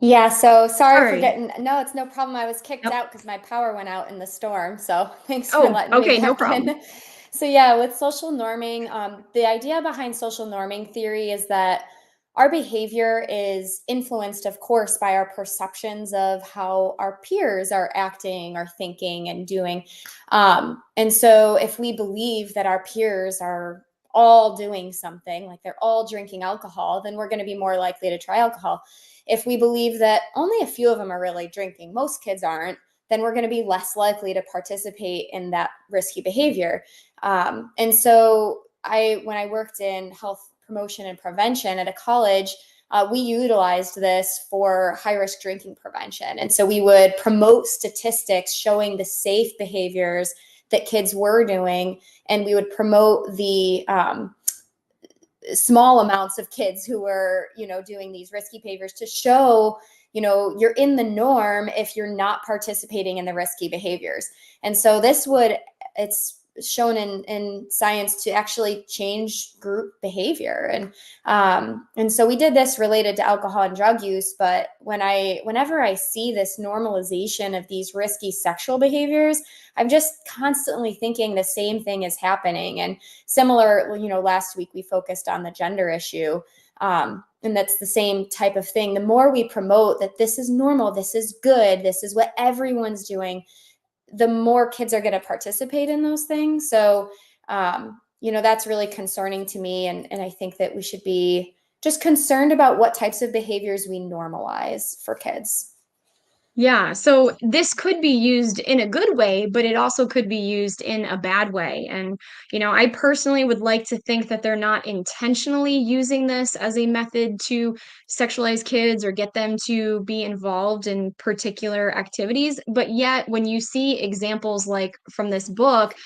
Yeah, so sorry for Sorry. getting, no, it's no problem. I was kicked Yep. out because my power went out in the storm. So thanks for Oh, letting me okay, no back problem. in. So yeah, with social norming, the idea behind social norming theory is that our behavior is influenced, of course, by our perceptions of how our peers are acting or thinking and doing. And so if we believe that our peers are all doing something, like they're all drinking alcohol, then we're going to be more likely to try alcohol. If we believe that only a few of them are really drinking, most kids aren't, then we're going to be less likely to participate in that risky behavior. And so when I worked in health promotion and prevention at a college, we utilized this for high risk drinking prevention. And so we would promote statistics showing the safe behaviors that kids were doing, and we would promote the small amounts of kids who were, doing these risky behaviors to show, you're in the norm if you're not participating in the risky behaviors. And so it's shown in science to actually change group behavior. And so we did this related to alcohol and drug use. But whenever I see this normalization of these risky sexual behaviors, I'm just constantly thinking the same thing is happening. And similar, last week we focused on the gender issue. And that's the same type of thing. The more we promote that this is normal, this is good, this is what everyone's doing, the more kids are going to participate in those things. So, that's really concerning to me. And I think that we should be just concerned about what types of behaviors we normalize for kids. Yeah, so this could be used in a good way, but it also could be used in a bad way. And, I personally would like to think that they're not intentionally using this as a method to sexualize kids or get them to be involved in particular activities. But yet, when you see examples like from this book,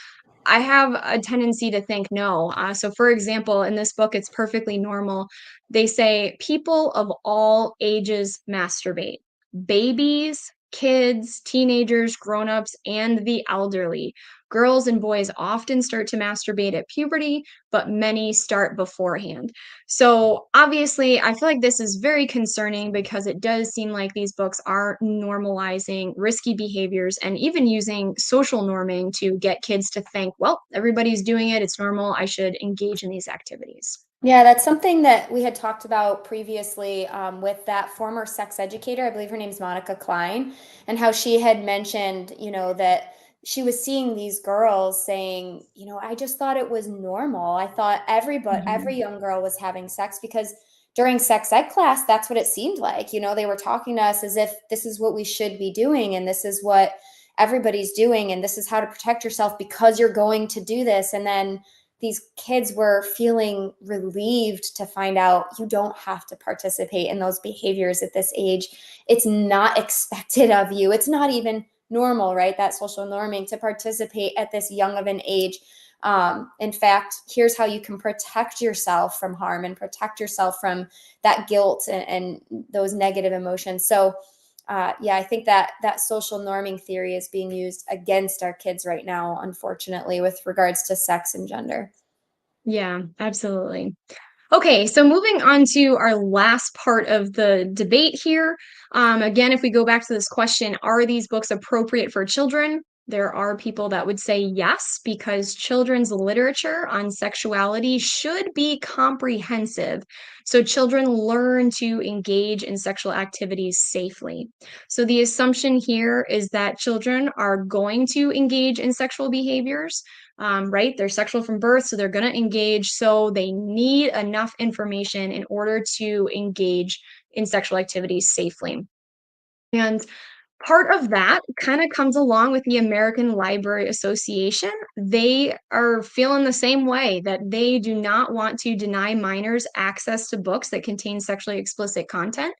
I have a tendency to think no. So, for example, in this book, it's perfectly normal. They say people of all ages masturbate: babies, kids, teenagers, grown-ups, and the elderly. Girls and boys often start to masturbate at puberty, but many start beforehand. So, obviously, I feel like this is very concerning because it does seem like these books are normalizing risky behaviors and even using social norming to get kids to think, well, everybody's doing it, it's normal, I should engage in these activities. Yeah, that's something that we had talked about previously with that former sex educator. I believe her name's Monica Klein, and how she had mentioned, that she was seeing these girls saying, I just thought it was normal. I thought every Mhm. young girl was having sex because during sex ed class, that's what it seemed like. They were talking to us as if this is what we should be doing, and this is what everybody's doing, and this is how to protect yourself because you're going to do this. And then these kids were feeling relieved to find out you don't have to participate in those behaviors at this age. It's not expected of you. It's not even normal, right? That social norming to participate at this young of an age. In fact, here's how you can protect yourself from harm and protect yourself from that guilt and those negative emotions. So, yeah, I think that social norming theory is being used against our kids right now, unfortunately, with regards to sex and gender. Yeah, absolutely. Okay, so moving on to our last part of the debate here. Again, if we go back to this question, are these books appropriate for children? There are people that would say yes, because children's literature on sexuality should be comprehensive. So children learn to engage in sexual activities safely. So the assumption here is that children are going to engage in sexual behaviors, right? They're sexual from birth, so they're going to engage. So they need enough information in order to engage in sexual activities safely. And part of that kind of comes along with the American Library Association. They are feeling the same way, that they do not want to deny minors access to books that contain sexually explicit content.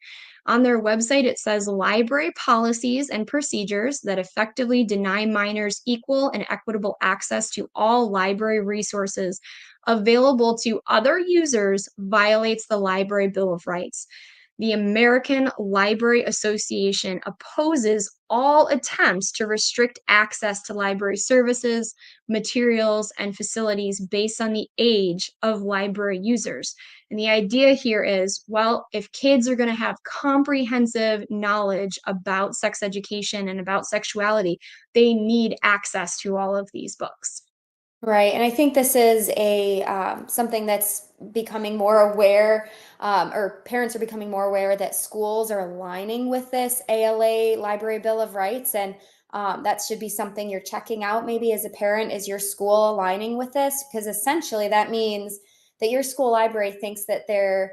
On their website, it says library policies and procedures that effectively deny minors equal and equitable access to all library resources available to other users violates the Library Bill of Rights. The American Library Association opposes all attempts to restrict access to library services, materials, and facilities based on the age of library users. And the idea here is, well, if kids are going to have comprehensive knowledge about sex education and about sexuality, they need access to all of these books. Right, and I think this is a something that's becoming more aware, or parents are becoming more aware that schools are aligning with this ALA Library Bill of Rights, and that should be something you're checking out maybe as a parent. Is your school aligning with this? Because essentially that means that your school library thinks that there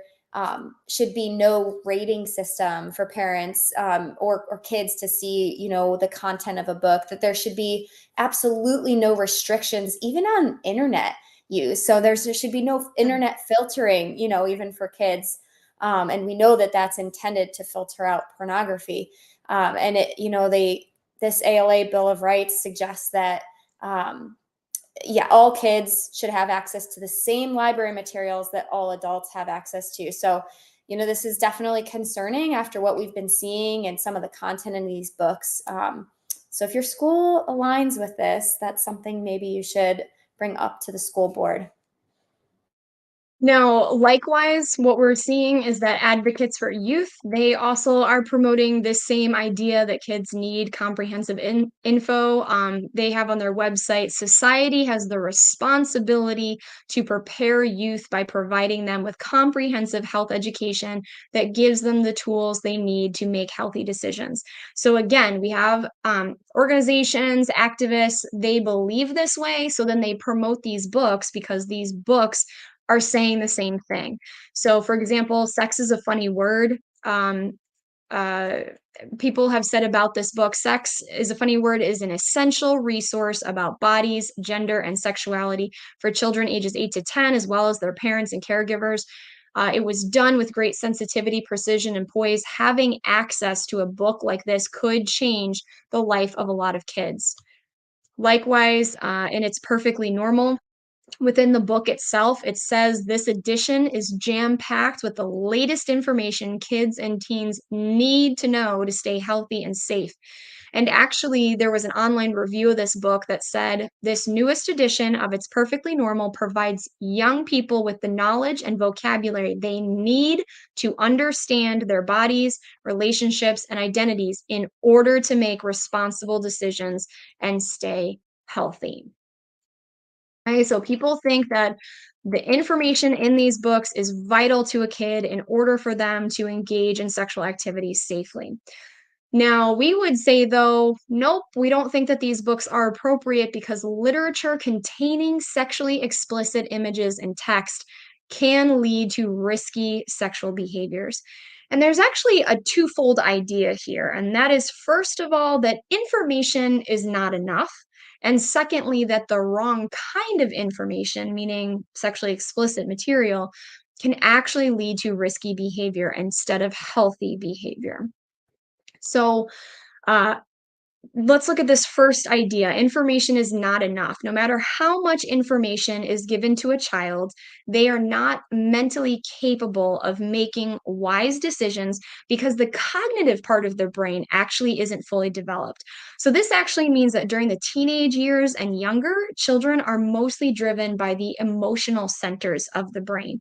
should be no rating system for parents or kids to see, the content of a book. That there should be absolutely no restrictions, even on internet use. So there should be no internet filtering, even for kids. And we know that that's intended to filter out pornography. And this ALA Bill of Rights suggests that, yeah, all kids should have access to the same library materials that all adults have access to. So, this is definitely concerning after what we've been seeing and some of the content in these books. So if your school aligns with this, that's something maybe you should bring up to the school board. Now, likewise, what we're seeing is that advocates for youth, they also are promoting this same idea that kids need comprehensive info. They have on their website, society has the responsibility to prepare youth by providing them with comprehensive health education that gives them the tools they need to make healthy decisions. So again, we have organizations, activists, they believe this way. So then they promote these books because these books are saying the same thing. So, for example, sex is a funny word. Uh, People have said about this book, sex is a funny word is an essential resource about bodies, gender, and sexuality for children ages 8 to 10, as well as their parents and caregivers. It was done with great sensitivity, precision, and poise. Having access to a book like this could change the life of a lot of kids. Likewise, and it's perfectly normal within the book itself, it says this edition is jam packed with the latest information kids and teens need to know to stay healthy and safe. And actually, there was an online review of this book that said this newest edition of It's Perfectly Normal provides young people with the knowledge and vocabulary they need to understand their bodies, relationships, and identities in order to make responsible decisions and stay healthy. Okay, so people think that the information in these books is vital to a kid in order for them to engage in sexual activities safely. Now, we would say, though, nope, we don't think that these books are appropriate because literature containing sexually explicit images and text can lead to risky sexual behaviors. And there's actually a twofold idea here. And that is, first of all, that information is not enough. And secondly, that the wrong kind of information, meaning sexually explicit material, can actually lead to risky behavior instead of healthy behavior. So, uh, let's look at this first idea. Information is not enough. No matter how much information is given to a child, they are not mentally capable of making wise decisions because the cognitive part of their brain actually isn't fully developed. So, this actually means that during the teenage years and younger, children are mostly driven by the emotional centers of the brain.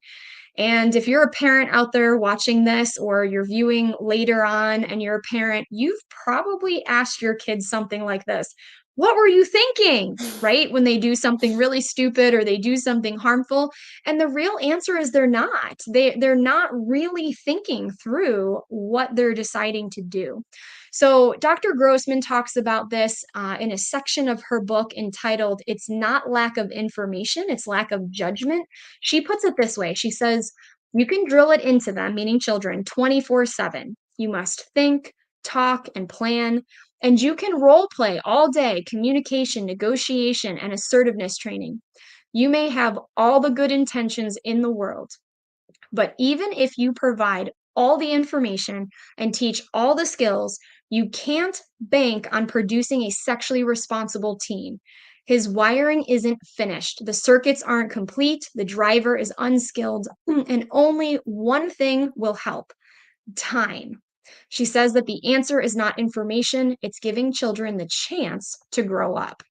And if you're a parent out there watching this or you're viewing later on and you're a parent, you've probably asked your kids something like this. What were you thinking? Right? When they do something really stupid or they do something harmful. And the real answer is they're not. They're not really thinking through what they're deciding to do. So, Dr. Grossman talks about this in a section of her book entitled It's Not Lack of Information, It's Lack of Judgment. She puts it this way. She says, you can drill it into them, meaning children, 24/7. You must think, talk, and plan. And you can role play all day communication, negotiation, and assertiveness training. You may have all the good intentions in the world, but even if you provide all the information and teach all the skills, you can't bank on producing a sexually responsible teen. His wiring isn't finished. The circuits aren't complete. The driver is unskilled. And only one thing will help Time. She says that the answer is not information, it's giving children the chance to grow up.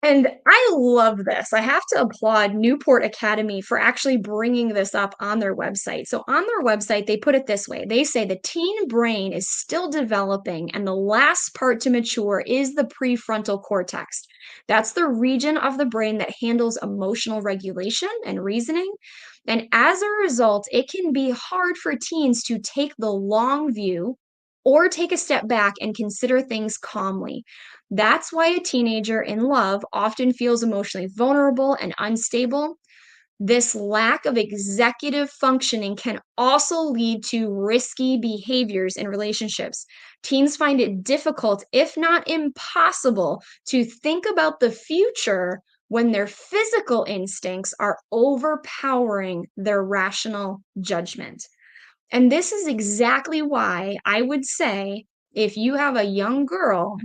And I love this. I have to applaud Newport Academy for actually bringing this up on their website. So, on their website, they put it this way. They say the teen brain is still developing, and the last part to mature is the prefrontal cortex. That's the region of the brain that handles emotional regulation and reasoning. And as a result, it can be hard for teens to take the long view or take a step back and consider things calmly. That's why a teenager in love often feels emotionally vulnerable and unstable. This lack of executive functioning can also lead to risky behaviors in relationships. Teens find it difficult, if not impossible, to think about the future when their physical instincts are overpowering their rational judgment. And this is exactly why I would say if you have a young girl,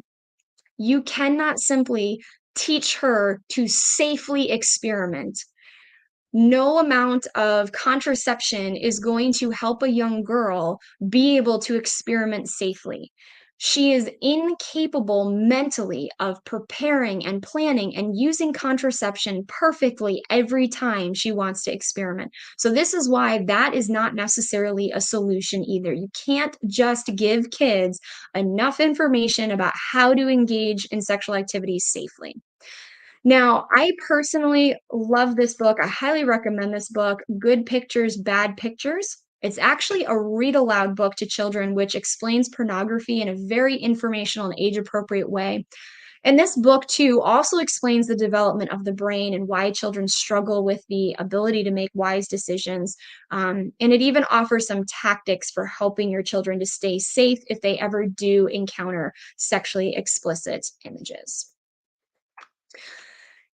you cannot simply teach her to safely experiment. No amount of contraception is going to help a young girl be able to experiment safely. She is incapable mentally of preparing and planning and using contraception perfectly every time she wants to experiment. So, this is why that is not necessarily a solution either. You can't just give kids enough information about how to engage in sexual activities safely. Now, I personally love this book. I highly recommend this book, Good Pictures, Bad Pictures. It's actually a read aloud book to children, which explains pornography in a very informational and age appropriate way. And this book, too, also explains the development of the brain and why children struggle with the ability to make wise decisions. And it even offers some tactics for helping your children to stay safe if they ever do encounter sexually explicit images.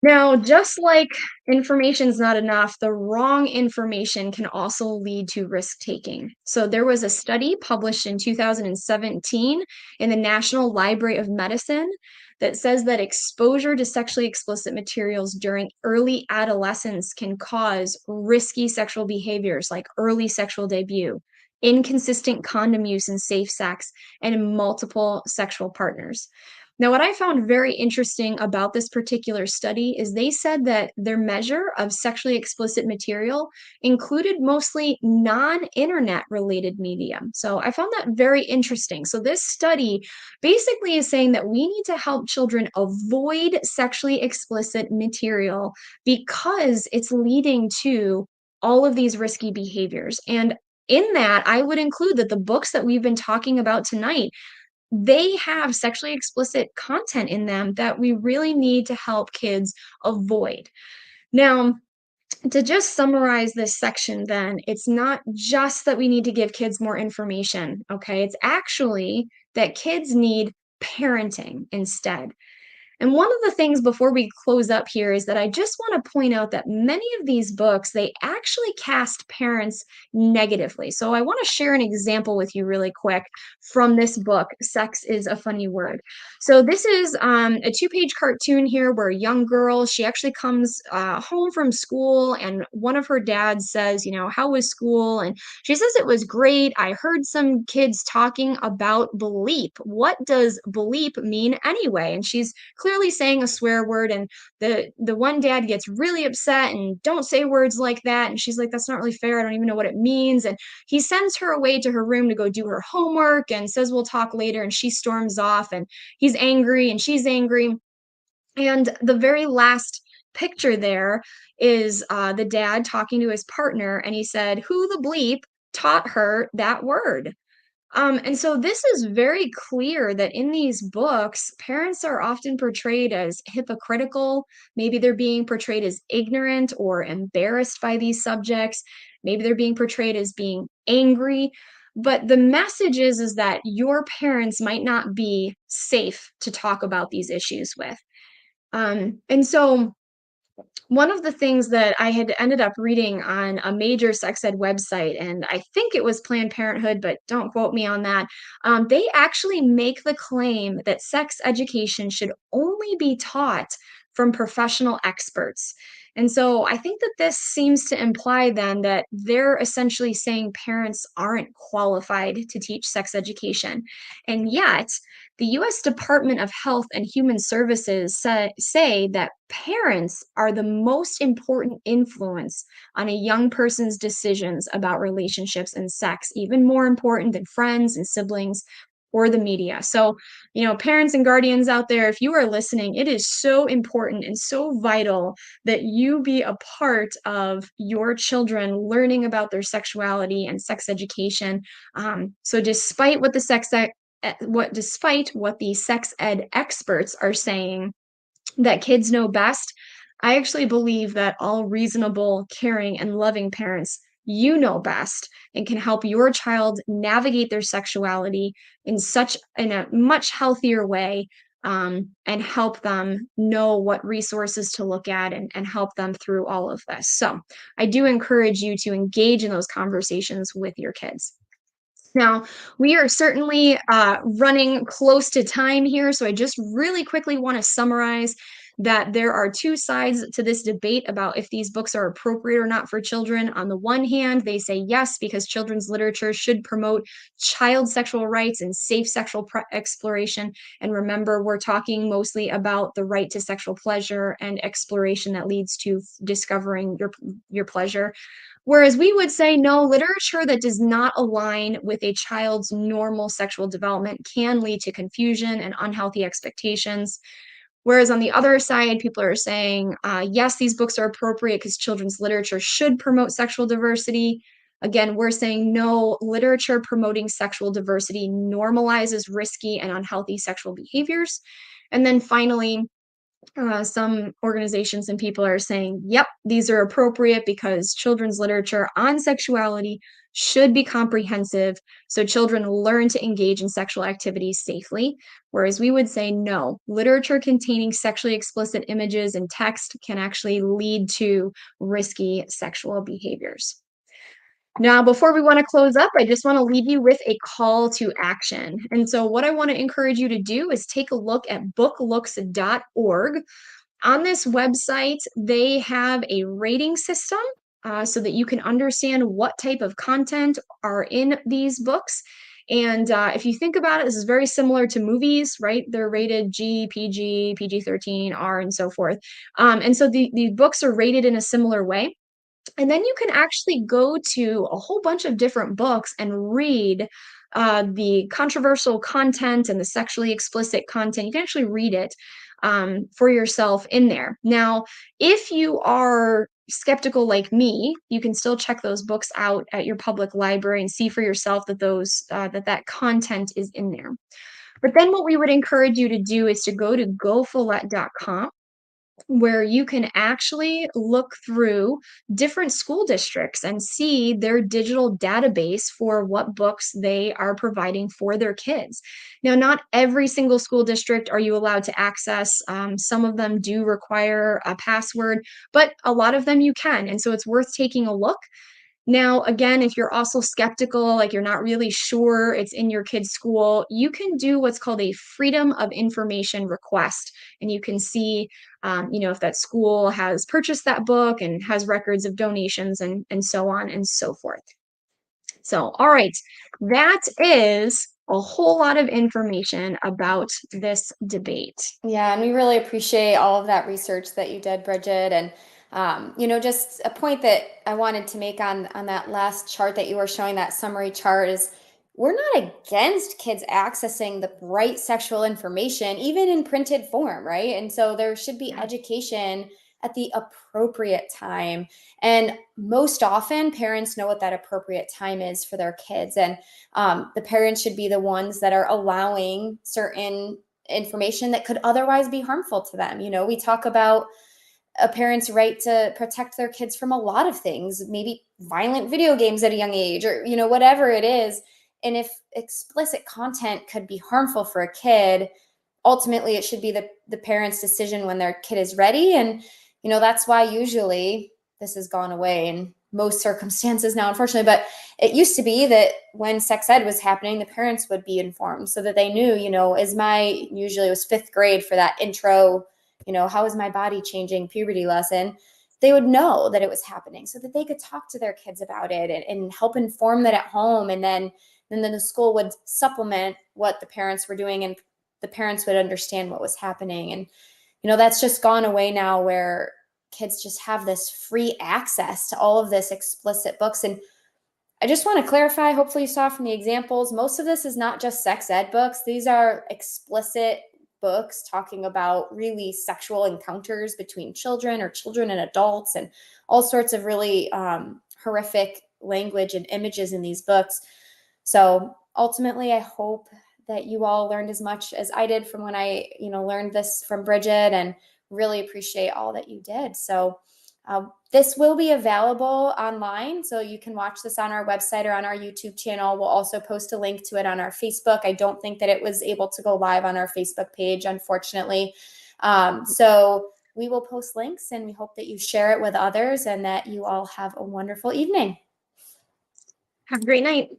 Now, just like information is not enough, the wrong information can also lead to risk taking. So, there was a study published in 2017 in the National Library of Medicine that says that exposure to sexually explicit materials during early adolescence can cause risky sexual behaviors like early sexual debut, inconsistent condom use in safe sex, and multiple sexual partners. Now, what I found very interesting about this particular study is they said that their measure of sexually explicit material included mostly non internet related media. So I found that very interesting. So, this study basically is saying that we need to help children avoid sexually explicit material because it's leading to all of these risky behaviors. And in that, I would include that the books that we've been talking about tonight, they have sexually explicit content in them that we really need to help kids avoid. Now, to just summarize this section, then, it's not just that we need to give kids more information, okay? It's actually that kids need parenting instead. And one of the things before we close up here is that I just want to point out that many of these books, they actually cast parents negatively. So I want to share an example with you really quick from this book, Sex is a Funny Word. So this is a two-page cartoon here where a young girl, she actually comes home from school and one of her dads says, how was school? And she says it was great. I heard some kids talking about bleep. What does bleep mean anyway? And she's clearly saying a swear word, and the one dad gets really upset and don't say words like that, and she's like, that's not really fair, I don't even know what it means. And he sends her away to her room to go do her homework and says we'll talk later, and she storms off, and he's angry and she's angry. And the very last picture there is the dad talking to his partner, and he said, who the bleep taught her that word? And so this is very clear that in these books, parents are often portrayed as hypocritical. Maybe they're being portrayed as ignorant or embarrassed by these subjects. Maybe they're being portrayed as being angry. But the message is that your parents might not be safe to talk about these issues with. And so one of the things that I had ended up reading on a major sex ed website, and I think it was Planned Parenthood, but don't quote me on that. They actually make the claim that sex education should only be taught from professional experts. And so I think that this seems to imply then that they're essentially saying parents aren't qualified to teach sex education. And yet, the US Department of Health and Human Services say that parents are the most important influence on a young person's decisions about relationships and sex, even more important than friends and siblings or the media. So, parents and guardians out there, if you are listening, it is so important and so vital that you be a part of your children learning about their sexuality and sex education. So, despite what the sex ed experts are saying, that kids know best, I actually believe that all reasonable, caring, and loving parents, you know best and can help your child navigate their sexuality in a much healthier way, and help them know what resources to look at and help them through all of this. So I do encourage you to engage in those conversations with your kids. Now, we are certainly running close to time here, so I just really quickly want to summarize that there are two sides to this debate about if these books are appropriate or not for children. On the one hand, they say yes, because children's literature should promote child sexual rights and safe sexual exploration. And remember, we're talking mostly about the right to sexual pleasure and exploration that leads to discovering your pleasure. Whereas we would say no, literature that does not align with a child's normal sexual development can lead to confusion and unhealthy expectations. Whereas on the other side, people are saying, yes, these books are appropriate because children's literature should promote sexual diversity. Again, we're saying no, literature promoting sexual diversity normalizes risky and unhealthy sexual behaviors. And then finally, some organizations and people are saying, yep, these are appropriate because children's literature on sexuality should be comprehensive so children learn to engage in sexual activities safely. Whereas we would say, no, literature containing sexually explicit images and text can actually lead to risky sexual behaviors. Now, before we want to close up, I just want to leave you with a call to action. And so, what I want to encourage you to do is take a look at booklooks.org. On this website, they have a rating system so that you can understand what type of content are in these books. And if you think about it, this is very similar to movies, right? They're rated G, PG, PG-13, R, and so forth. And so the books are rated in a similar way. And then you can actually go to a whole bunch of different books and read the controversial content and the sexually explicit content. You can actually read it for yourself in there. Now, if you are skeptical like me, you can still check those books out at your public library and see for yourself that that content is in there. But then what we would encourage you to do is to go to gofollette.com, where you can actually look through different school districts and see their digital database for what books they are providing for their kids. Now, not every single school district are you allowed to access. Some of them do require a password, but a lot of them you can. And so it's worth taking a look. Now, again, if you're also skeptical, like you're not really sure it's in your kid's school, you can do what's called a Freedom of Information request. And you can see, if that school has purchased that book and has records of donations and so on and so forth. So, all right, that is a whole lot of information about this debate. Yeah, and we really appreciate all of that research that you did, Bridget. And just a point that I wanted to make on that last chart that you were showing, that summary chart, is we're not against kids accessing the right sexual information, even in printed form, right? And so there should be Yeah. education at the appropriate time. And most often, parents know what that appropriate time is for their kids. And the parents should be the ones that are allowing certain information that could otherwise be harmful to them. We talk about a parent's right to protect their kids from a lot of things, maybe violent video games at a young age, or whatever it is. And if explicit content could be harmful for a kid, ultimately it should be the parent's decision when their kid is ready. And that's why usually this has gone away in most circumstances now, unfortunately. But it used to be that when sex ed was happening, the parents would be informed so that they knew, usually it was fifth grade for that intro, how is my body changing puberty lesson. they would know that it was happening so that they could talk to their kids about it and help inform that at home. And then the school would supplement what the parents were doing, and the parents would understand what was happening. And, that's just gone away now, where kids just have this free access to all of this explicit books. And I just want to clarify, hopefully you saw from the examples, most of this is not just sex ed books. These are explicit books talking about really sexual encounters between children or children and adults, and all sorts of really horrific language and images in these books. So ultimately, I hope that you all learned as much as I did from when I, learned this from Bridget, and really appreciate all that you did. So this will be available online, so you can watch this on our website or on our YouTube channel. We'll also post a link to it on our Facebook. I don't think that it was able to go live on our Facebook page, unfortunately. So we will post links, and we hope that you share it with others, and that you all have a wonderful evening. Have a great night.